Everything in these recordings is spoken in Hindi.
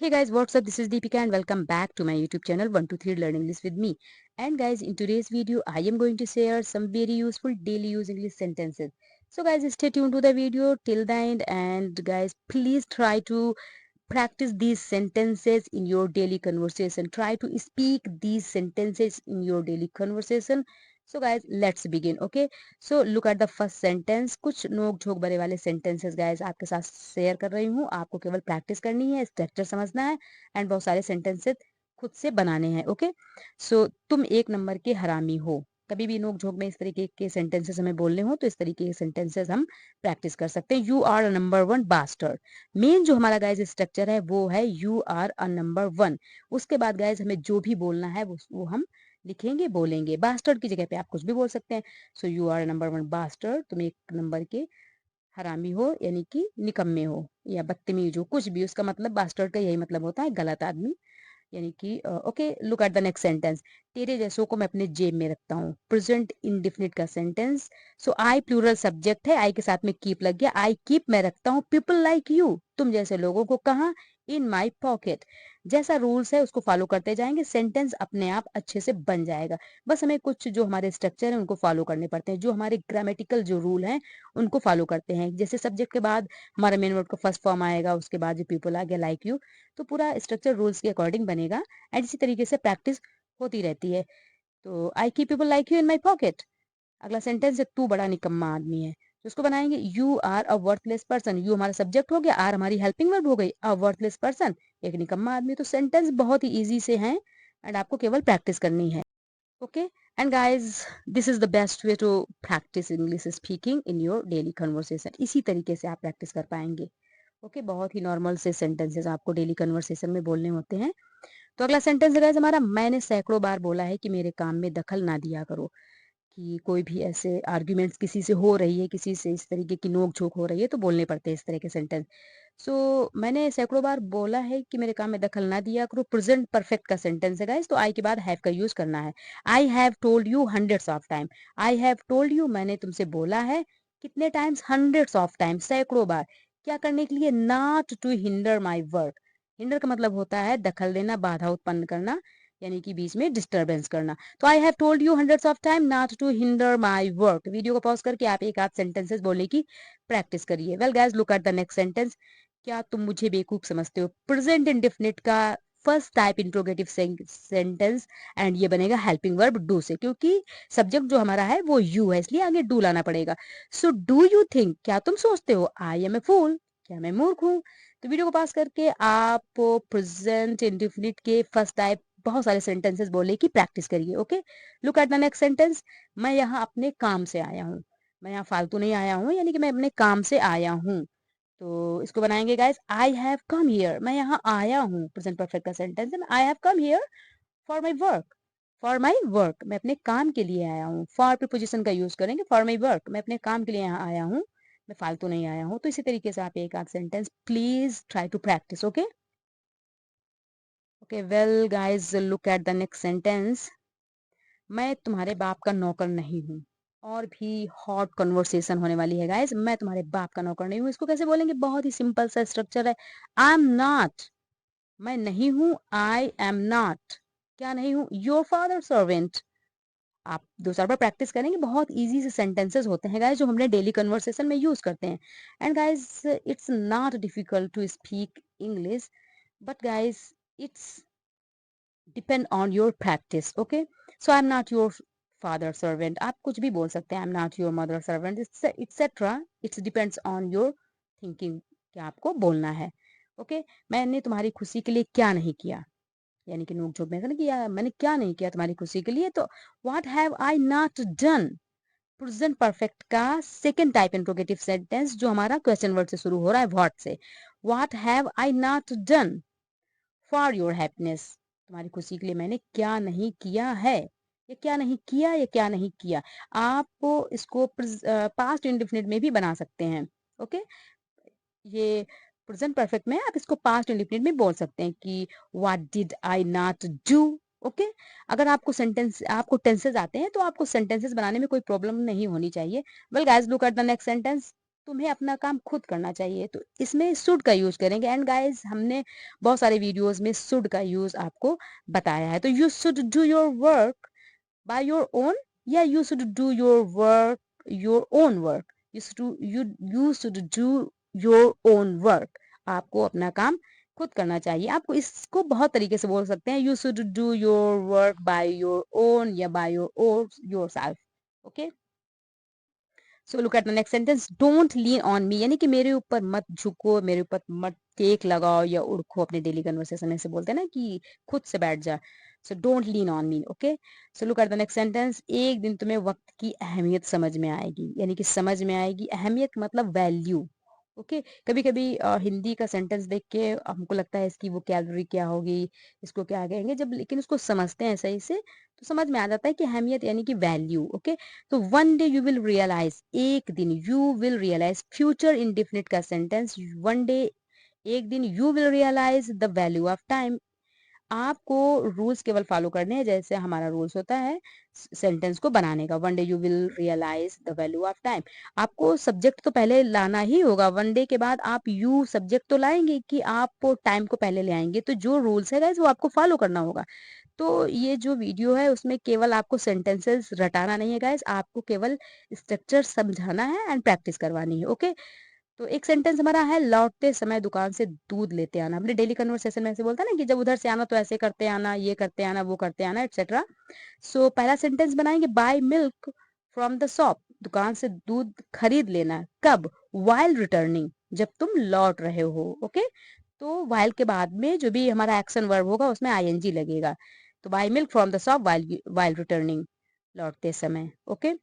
Hey guys, what's up? This is Deepika and welcome back to my YouTube channel 123 Learn English with me. And guys, in today's video, I am going to share some very useful daily use English sentences. So guys, stay tuned to the video till the end and guys, please try to practice these sentences in your daily conversation. Try to speak these sentences in your daily conversation. So guys, let's begin. Okay, so look at the first sentence. कुछ नोक झोंक भरे वाले sentences guys आपके साथ शेयर कर रही हूँ. आपको केवल प्रैक्टिस करनी है, स्ट्रक्चर समझना है एंड बहुत सारे sentences खुद से बनाने हैं. ओके, सो तुम एक नंबर के हरामी हो. कभी भी नोक झोंक में इस तरीके के सेंटेंसेस हमें बोलने हो तो इस तरीके के सेंटेंसेस हम प्रैक्टिस कर सकते हैं. You are a number one bastard. Main जो हमारा गाइज स्ट्रक्चर है वो है you are a number one. उसके बाद गाइज हमें जो भी बोलना है वो हम लिखेंगे बोलेंगे. बास्टर्ड की जगह पे आप कुछ भी बोल सकते हैं. So you are number one bastard. तुम एक नंबर के हरामी हो यानी कि निकम्मे हो या बदतमीज हो, कुछ भी. उसका मतलब बास्टर्ड का यही मतलब होता है, गलत आदमी. यानी कि okay, look at the next sentence. तेरे जैसों को मैं अपने जेब में रखता हूँ. प्रेजेंट इंडिफिनिट का सेंटेंस. सो आई प्लूरल सब्जेक्ट है, आई के साथ में कीप लग गया. आई कीप मैं रखता हूँ पीपल लाइक यू, तुम जैसे लोगों को. कहाँ? इन माई पॉकेट. जैसा रूल्स है उसको फॉलो करते जाएंगे, सेंटेंस अपने आप अच्छे से बन जाएगा. बस हमें कुछ जो हमारे स्ट्रक्चर है उनको फॉलो करने पड़ते हैं, जो हमारे ग्रामेटिकल जो रूल हैं उनको फॉलो करते हैं. जैसे सब्जेक्ट के बाद हमारा मेन वर्ड का फर्स्ट फॉर्म आएगा, उसके बाद जो पीपल आ गया लाइक यू, तो पूरा स्ट्रक्चर रूल्स के अकॉर्डिंग बनेगा. एंड इसी तरीके से प्रैक्टिस होती रहती है. तो I keep people like you in my pocket. अगला सेंटेंस है तू बड़ा निकम्मा आदमी है. तो उसको बनाएंगे you are a worthless person. You हमारा सब्जेक्ट हो गया, आर हमारी हेल्पिंग वर्ब हो गई. अ वर्थलेस पर्सन, एक निकम्मा आदमी. तो सेंटेंस बहुत ही ईजी से हैं एंड आपको केवल प्रैक्टिस करनी है. Okay, and guys, this is the best way to practice English speaking in your daily conversation. इसी तरीके से आप प्रैक्टिस कर पाएंगे. ओके, बहुत ही नॉर्मल से सेंटेंसेस आपको डेली कन्वर्सेशन में बोलने होते हैं. तो अगला सेंटेंस है गाइस हमारा, मैंने सैकड़ों बार बोला है कि मेरे काम में दखल ना दिया करो. कि कोई भी ऐसे आर्ग्यूमेंट्स किसी से हो रही है, किसी से इस तरीके की नोक झोंक हो रही है तो बोलने पड़ते हैं इस तरह के सेंटेंस. सो मैंने सैकड़ों बार बोला है कि मेरे काम में दखल ना दिया करो. प्रेजेंट परफेक्ट का सेंटेंस है गाइस, तो आई के बाद हैव का यूज करना है. आई have told you hundreds of time. I have told you, मैंने तुमसे बोला है. कितने टाइम्स? हंड्रेड्स ऑफ टाइम, सैकड़ों बार. क्या करने के लिए? Not to hinder my work. Hinder का मतलब होता है दखल देना, बाधा उत्पन्न करना, यानी कि बीच में डिस्टरबेंस करना. तो I have told you hundreds of time not to hinder my work. Video को पॉज करके आप एक आध सेंटेंसेस बोलने की प्रैक्टिस करिए. Well guys, look at the next sentence. क्या तुम मुझे बेवकूफ समझते हो? प्रेजेंट इंडेफिनिट का first type interrogative sentence and ये बनेगा हेल्पिंग वर्ब डू से, क्योंकि सब्जेक्ट जो हमारा है वो यू है, इसलिए आगे डू लाना पड़ेगा. सो डू यू थिंक, क्या तुम सोचते हो, आई एम ए फूल, क्या मैं मूर्ख हूँ? तो वीडियो को पास करके आप प्रेजेंट इंडेफिनिट के फर्स्ट टाइप बहुत सारे सेंटेंसेस बोलने की प्रैक्टिस करिए. Okay, look at the next sentence. मैं यहाँ अपने काम से आया हूँ. मैं यहाँ फालतू नहीं आया हूँ, यानी कि मैं अपने काम से आया हूँ. तो इसको बनाएंगे guys, I have come here. मैं यहाँ आया हूँ, प्रेजेंट परफेक्ट का सेंटेंस है. I have come here for my work. For my work, मैं अपने काम के लिए आया हूँ. फॉर प्रीपोजिशन का यूज करेंगे. फॉर माई वर्क, मैं अपने काम के लिए यहाँ आया हूँ, मैं फालतू नहीं आया हूँ. तो इसी तरीके से आप एक आध sentence please try to practice. Okay okay, well guys, look at the next sentence. मैं तुम्हारे बाप का नौकर नहीं हूँ. और भी हॉट कन्वर्सेशन होने वाली है गाइस. मैं तुम्हारे बाप का नौकर नहीं हूँ, इसको कैसे बोलेंगे? बहुत ही सिंपल सा स्ट्रक्चर है. आई एम नॉट, मैं नहीं हूँ. आई एम नॉट, क्या नहीं हूँ? Your father servant. आप दो चार बार प्रैक्टिस करेंगे, बहुत इजी से सेंटेंसेस होते हैं गाइस जो हमने डेली कन्वर्सेशन में यूज करते हैं. And guys, it's not difficult to speak English, but guys it's depend on your practice. Okay, so I am not your father servant. आप कुछ भी बोल सकते हैं. I am not your mother servant, etcetera. It's depends on your thinking, क्या आपको बोलना है. ओके, मैंने तुम्हारी खुशी के लिए क्या नहीं किया, यानी कि नोक झोंक में ना किया, मैंने क्या नहीं किया तुम्हारी खुशी के लिए. तो what have I not done, present perfect का सेकेंड टाइप इंट्रोगेटिव सेंटेंस जो हमारा क्वेश्चन वर्ड से शुरू हो रहा है, व्हाट से. What have I not done for your happiness, तुम्हारी खुशी के लिए मैंने क्या नहीं किया है. ये क्या नहीं किया, ये क्या नहीं किया. आप इसको पास्ट इंडेफिनिट में भी बना सकते हैं. ओके, ये प्रेजेंट परफेक्ट में आप इसको पास्ट इंडेफिनिट में बोल सकते हैं कि what did I not do. Okay, अगर आपको सेंटेंस, आपको टेंसेस आते हैं तो आपको सेंटेंसेस बनाने में कोई प्रॉब्लम नहीं होनी चाहिए. Well guys, look at the next sentence. तुम्हें अपना काम खुद करना चाहिए। तो इसमें शुड का यूज करेंगे। एंड गाइस हमने बहुत सारे वीडियोस में शुड का यूज आपको बताया है। तो you should do your work by your own, या you should do your work your own work, you should do your own work. आपको अपना काम खुद करना चाहिए। आपको इसको बहुत तरीके से बोल सकते हैं, you should do your work by your own या by your your self. Okay, so look at the next sentence, don't lean on me, यानी कि मेरे ऊपर मत झुको, मेरे ऊपर मत टेक लगाओ या उड़को। अपने डेली कन्वर्सेशन में से बोलते हैं ना कि खुद से बैठ जा। So don't lean on me. Okay, so look at the next sentence, एक दिन तुम्हें वक्त की अहमियत समझ में आएगी, यानी कि समझ में आएगी। अहमियत मतलब वैल्यू। ओके, कभी कभी हिंदी का सेंटेंस देख के हमको लगता है इसकी वोकैब्युलरी क्या होगी, इसको क्या कहेंगे, जब लेकिन उसको समझते हैं सही से तो समझ में आ जाता है कि अहमियत यानी कि वैल्यू। ओके, तो one day you will realise, एक दिन you will realise, future indefinite का सेंटेंस, वन डे एक दिन you will realise the value of time. आपको रूल्स केवल फॉलो करने हैं, जैसे हमारा रूल्स होता है सेंटेंस को बनाने का। One day you will realise the value of time. आपको सब्जेक्ट तो पहले लाना ही होगा। वन डे के बाद आप यू सब्जेक्ट तो लाएंगे कि आप टाइम को पहले ले आएंगे। तो जो रूल्स है गाइस वो आपको फॉलो करना होगा। तो ये जो वीडियो है उसमें केवल आपको सेंटेंसेस रटाना नहीं है गाइस, आपको केवल स्ट्रक्चर समझाना है एंड प्रैक्टिस करवानी है। ओके, तो एक सेंटेंस हमारा है, लौटते समय दुकान से दूध लेते आना। हमने डेली कन्वर्सेशन में ऐसे बोलता है ना कि जब उधर से आना तो ऐसे करते आना, ये करते आना, वो करते आना, एक्सेट्रा। सो पहला सेंटेंस बनाएंगे, buy milk from the shop, दुकान से दूध खरीद लेना। कब? वाइल रिटर्निंग, जब तुम लौट रहे हो। ओके, तो वाइल के बाद में जो भी हमारा एक्शन वर्ब होगा उसमें आईएनजी लगेगा। तो buy milk from the shop while while returning, लौटते समय। ओके,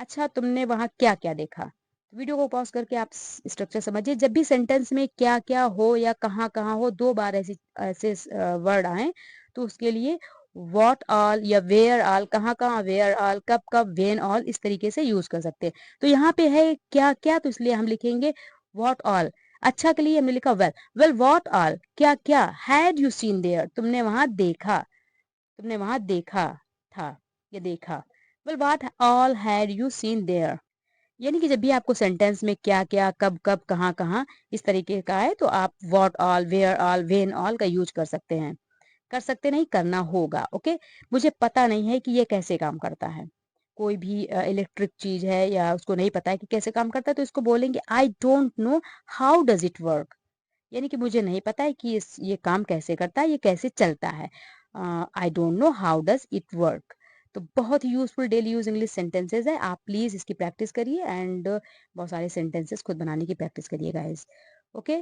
अच्छा तुमने वहां क्या क्या देखा? वीडियो को पॉज करके आप स्ट्रक्चर समझिए। जब भी सेंटेंस में क्या क्या हो या कहाँ कहाँ हो, दो बार ऐसे ऐसे वर्ड आए तो उसके लिए वॉट ऑल या वेयर ऑल, कहाँ कहाँ वेयर ऑल, कब कब वेन ऑल, इस तरीके से यूज कर सकते हैं। तो यहाँ पे है क्या क्या, तो इसलिए हम लिखेंगे वॉट ऑल। अच्छा के लिए हमने लिखा वेल, वेल वॉट ऑल, क्या क्या, हैड यू सीन देयर, तुमने वहां देखा, तुमने वहां देखा था या देखा। Well what all had you seen there, यानी कि जब भी आपको सेंटेंस में क्या क्या, कब कब, कहाँ कहाँ, इस तरीके का है तो आप what all, where all, when all का यूज कर सकते हैं। कर सकते नहीं, करना होगा। ओके, मुझे पता नहीं है कि ये कैसे काम करता है। कोई भी इलेक्ट्रिक चीज है या उसको नहीं पता है कि कैसे काम करता है तो इसको बोलेंगे आई don't know how does it work, यानी कि मुझे नहीं पता है कि ये काम कैसे करता है, ये कैसे चलता है। I don't know how does it work. तो बहुत ही useful daily use English sentences है। आप प्लीज इसकी प्रैक्टिस करिए एंड बहुत सारे सेंटेंसेस खुद बनाने की प्रैक्टिस करिए guys. Okay,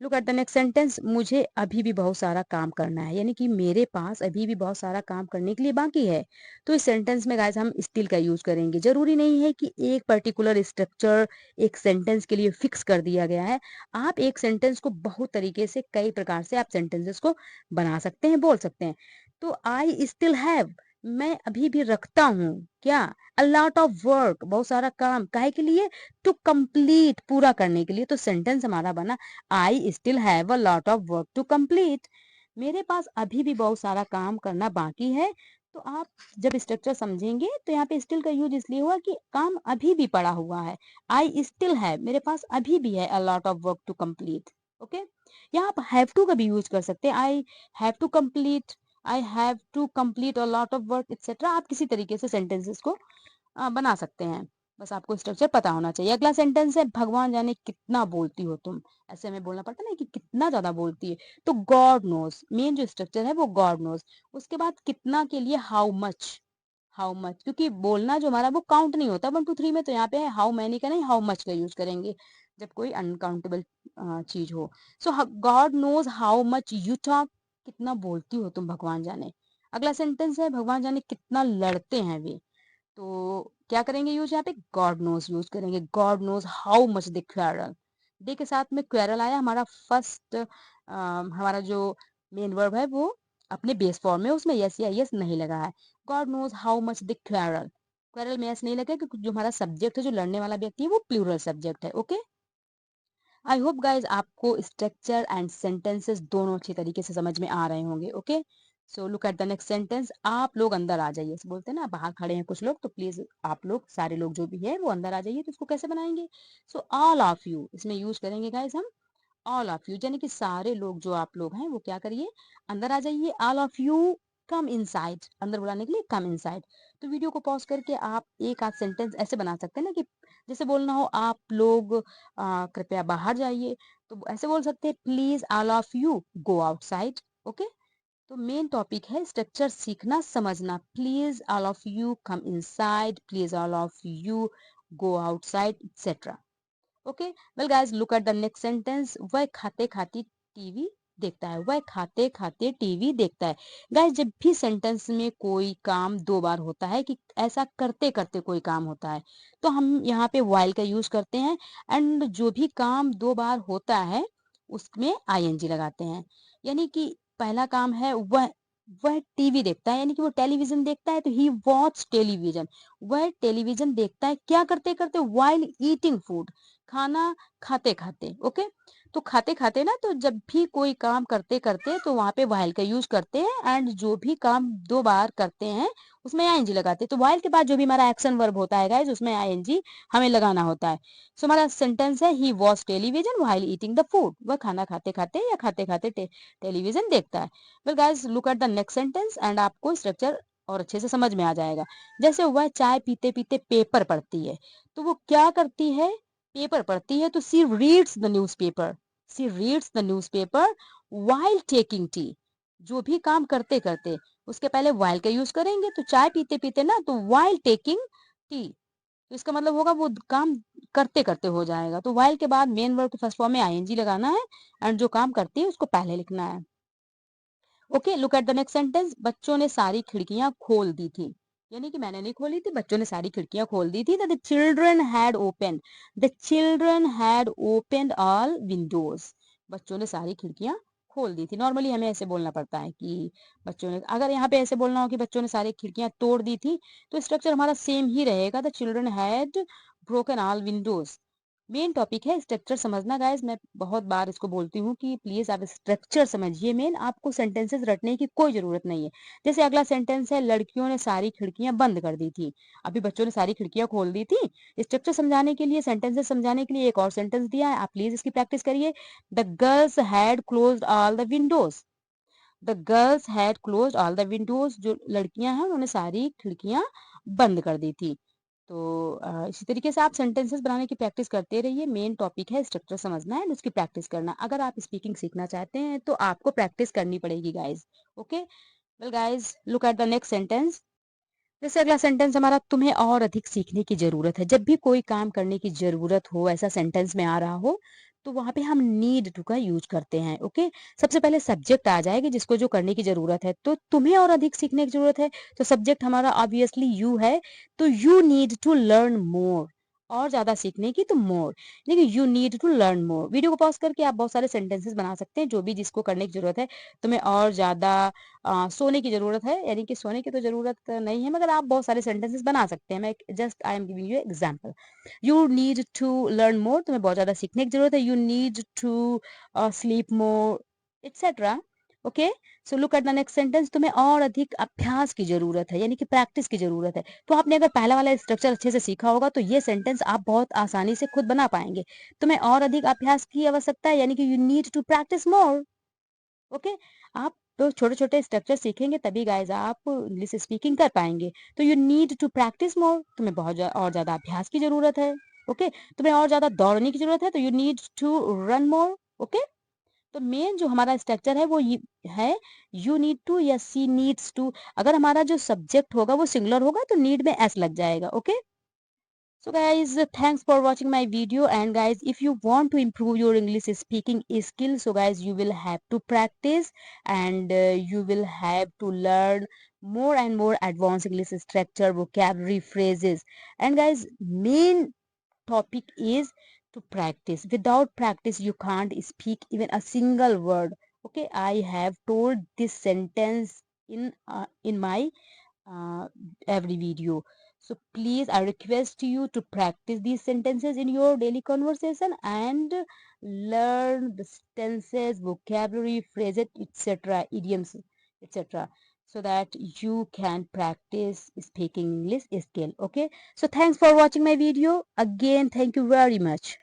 look at the next sentence, मुझे अभी भी बहुत सारा काम करना है, यानी कि मेरे पास अभी भी बहुत सारा काम करने के लिए बाकी है। तो इस सेंटेंस में गाइस हम स्टिल का यूज करेंगे। जरूरी नहीं है कि एक पर्टिकुलर स्ट्रक्चर एक सेंटेंस के लिए फिक्स कर दिया गया है। आप एक सेंटेंस को बहुत तरीके से, कई प्रकार से आप सेंटेंसेस को बना सकते हैं, बोल सकते हैं। तो आई स्टिल हैव, मैं अभी भी रखता हूँ क्या, अ लॉट ऑफ वर्क, बहुत सारा काम, काहे के लिए, टू कंप्लीट, पूरा करने के लिए। तो सेंटेंस हमारा बना, I still have a lot of work to complete, मेरे पास अभी भी बहुत सारा काम करना बाकी है। तो आप जब स्ट्रक्चर समझेंगे तो यहाँ पे स्टिल का यूज इसलिए हुआ कि काम अभी भी पड़ा हुआ है। आई स्टिल हैव, मेरे पास अभी भी है, a lot of work to complete. Okay, यहाँ आप हैव टू का भी यूज कर सकते हैं, I have to complete, I have to complete a lot of work etcetera. आप किसी तरीके से सेंटेंसेस को बना सकते हैं, बस आपको स्ट्रक्चर पता होना चाहिए। अगला सेंटेंस है, भगवान जाने कितना बोलती हो तुम, ऐसे हमें बोलना पड़ता है ना कि कितना ज्यादा बोलती है। तो गॉड नोज, मेन जो स्ट्रक्चर है वो गॉड नोज। उसके बाद कितना के लिए हाउ मच, हाउ मच, क्योंकि बोलना जो हमारा वो काउंट नहीं होता 1 2 3 में, तो यहाँ पे है हाउ मैनी का नहीं, हाउ मच का यूज करेंगे जब कोई अनकाउंटेबल चीज हो। So God knows how much you talk, कितना बोलती हो तुम भगवान जाने। अगला सेंटेंस है, भगवान जाने कितना लड़ते हैं वे। तो क्या करेंगे यूज, यहाँ पे गॉड नोज यूज करेंगे, God knows how much they quarrel. They के साथ में क्वेरल आया, हमारा फर्स्ट हमारा जो मेन वर्ब है वो अपने बेस फॉर्म में, उसमें यस या यस नहीं लगा है। God knows how much they quarrel, quarrel में यस नहीं लगा क्योंकि जो हमारा सब्जेक्ट है, जो लड़ने वाला व्यक्ति है, वो प्लूरल सब्जेक्ट है। ओके, आई होप गाइज आपको स्ट्रक्चर एंड सेंटेंसेस दोनों अच्छी तरीके से समझ में आ रहे होंगे। Okay, so look at the next sentence, आप लोग अंदर आ जाइए। बोलते हैं ना बाहर खड़े हैं कुछ लोग, तो प्लीज आप लोग सारे लोग जो भी है वो अंदर आ जाइए। तो इसको कैसे बनाएंगे? सो ऑल ऑफ यू इसमें यूज करेंगे गाइज हम, ऑल ऑफ यू, यानी कि सारे लोग जो आप लोग हैं वो क्या करिए, अंदर आ जाइए। All of you come inside, अंदर बुलाने के लिए कम इनसाइड। तो वीडियो को पॉज करके आप एक आध सेंटेंस ऐसे बना सकते हैं ना, कि जैसे बोलना हो आप लोग कृपया बाहर जाइए, तो ऐसे बोल सकते हैं please all of you go outside. Okay, तो मेन टॉपिक है स्ट्रक्चर सीखना समझना। Please all of you come inside, please all of you go outside, etcetera. Okay, well guys look at the next sentence, वह खाते खाते टीवी देखता है। वह खाते खाते टीवी देखता है। गाइस जब भी सेंटेंस में कोई काम दो बार होता है, कि ऐसा करते करते कोई काम होता है, तो हम यहाँ पे while का यूज करते हैं। एंड जो भी काम दो बार होता है उसमें आईएनजी लगाते हैं। यानी कि पहला काम है वह टीवी देखता है, यानी कि वो टेलीविजन देखता है, तो ही वॉच टेलीविजन। वह टेलीविजन देखता है क्या करते करते? while ईटिंग फूड, खाना खाते खाते। ओके, तो खाते खाते ना, तो जब भी कोई काम करते करते तो वहां पे while का यूज करते हैं। एंड जो भी काम दो बार करते हैं उसमें आईएनजी लगाते हैं। तो while के बाद जो भी हमारा एक्शन वर्ब होता है गाइस, उसमें आईएनजी हमें लगाना होता है। सो हमारा सेंटेंस है he watch television while eating the food. वह खाना खाते खाते या खाते खाते टेलीविजन देखता है। Well guys look at the next sentence and आपको स्ट्रक्चर और अच्छे से समझ में आ जाएगा। जैसे वह चाय पीते पीते पेपर पढ़ती है, तो वो क्या करती है? पेपर पढ़ती है। तो she reads the newspaper, she reads the newspaper while taking tea. जो भी काम करते करते, उसके पहले while का यूज करेंगे। तो चाय पीते पीते ना, तो while टेकिंग टी, तो इसका मतलब होगा वो काम करते करते हो जाएगा। तो while के बाद मेन वर्ब के फर्स्ट फॉर्म में आईएनजी लगाना है। एंड जो काम करती है उसको पहले लिखना है। Okay, look at the next sentence, बच्चों ने सारी खिड़कियां खोल दी थी। यानी कि मैंने नहीं खोली थी, बच्चों ने सारी खिड़कियां खोल दी थी। The children had open, the children had open all Windows. बच्चों ने सारी खिड़कियां खोल दी थी। नॉर्मली हमें ऐसे बोलना पड़ता है कि बच्चों ने, अगर यहाँ पे ऐसे बोलना हो कि बच्चों ने सारी खिड़कियां तोड़ दी थी, तो स्ट्रक्चर हमारा सेम ही रहेगा। The children had broken all Windows. Main topic है स्ट्रक्चर समझना गाइस। मैं बहुत बार इसको बोलती हूँ कि प्लीज आप स्ट्रक्चर समझिए। मेन आपको सेंटेंसेस रटने की कोई जरूरत नहीं है। जैसे अगला सेंटेंस है लड़कियों ने सारी खिड़कियां बंद कर दी थी। अभी बच्चों ने सारी खिड़कियां खोल दी थी। स्ट्रक्चर समझाने के लिए, सेंटेंसेस समझाने के लिए एक और सेंटेंस दिया है, आप प्लीज इसकी प्रैक्टिस करिए। The girls had closed all the Windows, the girls had closed all the Windows. जो लड़कियां हैं उन्होंने सारी खिड़कियां बंद कर दी थी। तो इसी तरीके से आप सेंटेंसेस बनाने की प्रैक्टिस करते रहिए। मेन टॉपिक है स्ट्रक्चर समझना है, उसकी प्रैक्टिस करना। अगर आप स्पीकिंग सीखना चाहते हैं तो आपको प्रैक्टिस करनी पड़ेगी guys. Okay, well guys look at the next sentence. जैसे अगला सेंटेंस हमारा, तुम्हें और अधिक सीखने की जरूरत है। जब भी कोई काम करने की जरूरत हो, ऐसा सेंटेंस में आ रहा हो, तो वहां पे हम नीड टू का यूज करते हैं। ओके, सबसे पहले सब्जेक्ट आ जाएगी जिसको जो करने की जरूरत है। तो तुम्हें और अधिक सीखने की जरूरत है, तो सब्जेक्ट हमारा ऑब्वियसली यू है। तो you need to learn more, और ज्यादा सीखने की, तो मोर। देखिए you need to learn more. Video को पॉज करके आप बहुत सारे सेंटेंसेस बना सकते हैं, जो भी जिसको करने की जरूरत है। तुम्हें और ज्यादा सोने की जरूरत है, यानी कि सोने की तो जरूरत नहीं है, मगर आप बहुत सारे सेंटेंसेस बना सकते हैं। मैं just I am giving you example. You need to learn more, तुम्हें बहुत ज्यादा सीखने की जरूरत है। You need to sleep more, etcetera. Okay, so look at the next sentence, तुम्हें और अधिक अभ्यास की जरूरत है, यानी कि प्रैक्टिस की जरूरत है। तो आपने अगर पहला वाला स्ट्रक्चर अच्छे से सीखा होगा, तो ये सेंटेंस आप बहुत आसानी से खुद बना पाएंगे। तुम्हें और अधिक अभ्यास की आवश्यकता है, यानी कि you need to practise more. Okay, आप तो छोटे छोटे स्ट्रक्चर सीखेंगे तभी गाइज आप इंग्लिश स्पीकिंग कर पाएंगे। तो you need to practise more, तुम्हें और ज्यादा अभ्यास की जरूरत है। ओके, तुम्हें और ज्यादा दौड़ने की जरूरत है, तो you need to run more. Okay, तो मेन जो हमारा स्ट्रक्चर है वो ये है, यू नीड टू या सी नीड्स टू। अगर हमारा जो सब्जेक्ट होगा वो सिंगुलर होगा, तो नीड में एस लग जाएगा। Okay, so guys, thanks for watching my video. And guys, if you want to improve your English speaking skills, so guys, you will have to practice, and you will have to learn more and more advanced English structure, vocabulary, phrases. And guys, main topic is to practice. Without practice you can't speak even a single word. Okay, I have told this sentence in my every video. So please, I request you to practice these sentences in your daily conversation and learn the tenses, vocabulary, phrases, etc., idioms. etc., so that you can practice speaking English skill. Okay, so thanks for watching my video again. Thank you very much.